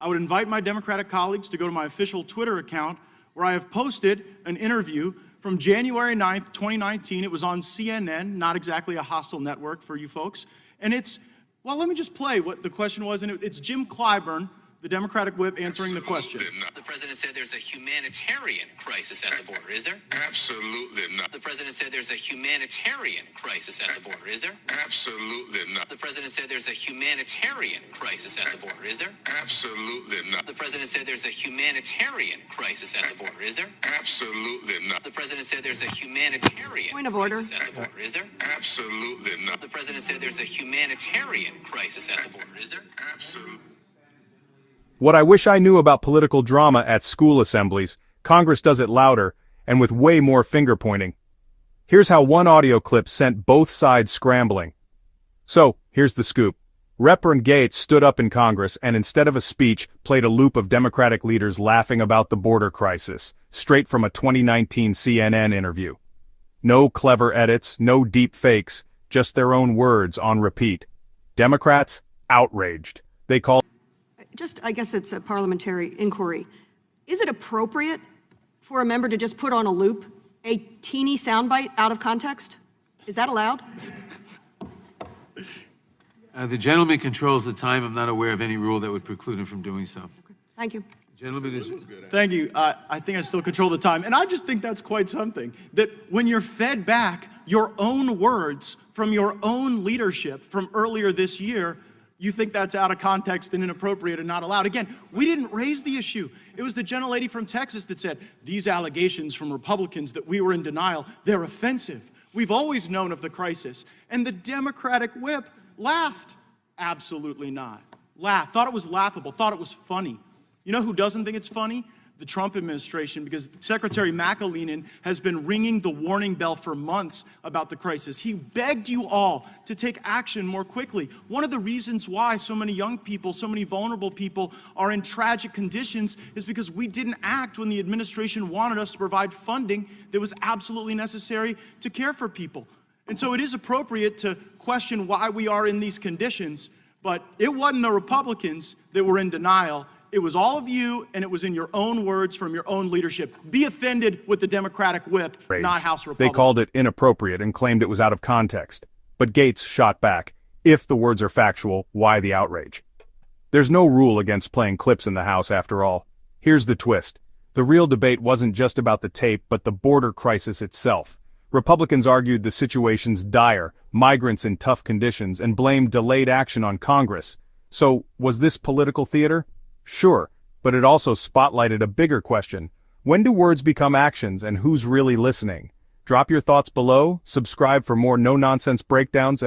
I would invite my Democratic colleagues to go to my official Twitter account, where I have posted an interview from January 9th, 2019. It was on CNN, not exactly a hostile network for you folks. And it's, well, let me just play what the question was. And it's Jim Clyburn, the Democratic whip, answering the question. The president said there's a humanitarian crisis at the border. Is there? Absolutely not. The president said there's a humanitarian crisis at the border. Is there? Absolutely not. The president said there's a humanitarian crisis at the border. Is there? Absolutely not. The president said there's a humanitarian crisis at the border. Is there? Absolutely not. The president said there's a humanitarian Point of order. crisis at the border. Is there? Absolutely not. The president said there's a humanitarian crisis at the border. Is there? Absolutely. What I wish I knew about political drama at school assemblies, Congress does it louder, and with way more finger-pointing. Here's how one audio clip sent both sides scrambling. So, here's the scoop. Representative Gaetz stood up in Congress and instead of a speech, played a loop of Democratic leaders laughing about the border crisis, straight from a 2019 CNN interview. No clever edits, no deep fakes, just their own words on repeat. Democrats, outraged. They called I guess it's a parliamentary inquiry. Is it appropriate for a member to just put on a loop a teeny soundbite out of context? Is that allowed? The gentleman controls the time. I'm not aware of any rule that would preclude him from doing so. Okay. Thank you. Gentleman is... Thank you. I think I still control the time. And I just think that's quite something. That when you're fed back your own words from your own leadership from earlier this year, you think that's out of context and inappropriate and not allowed. Again, we didn't raise the issue. It was the gentlelady from Texas that said, these allegations from Republicans that we were in denial, they're offensive. We've always known of the crisis. And the Democratic whip laughed. Absolutely not. Laughed. Thought it was laughable. Thought it was funny. You know who doesn't think it's funny? The Trump administration, because Secretary McAleenan has been ringing the warning bell for months about the crisis. He begged you all to take action more quickly. One of the reasons why so many young people, so many vulnerable people are in tragic conditions is because we didn't act when the administration wanted us to provide funding that was absolutely necessary to care for people. And so it is appropriate to question why we are in these conditions, but it wasn't the Republicans that were in denial. It was all of you, and it was in your own words from your own leadership. Be offended with the Democratic whip, not House Republicans. They called it inappropriate and claimed it was out of context. But Gaetz shot back. If the words are factual, why the outrage? There's no rule against playing clips in the House after all. Here's the twist. The real debate wasn't just about the tape, but the border crisis itself. Republicans argued the situation's dire, migrants in tough conditions, and blamed delayed action on Congress. So, was this political theater? Sure, but it also spotlighted a bigger question. When do words become actions and who's really listening? Drop your thoughts below, subscribe for more no-nonsense breakdowns.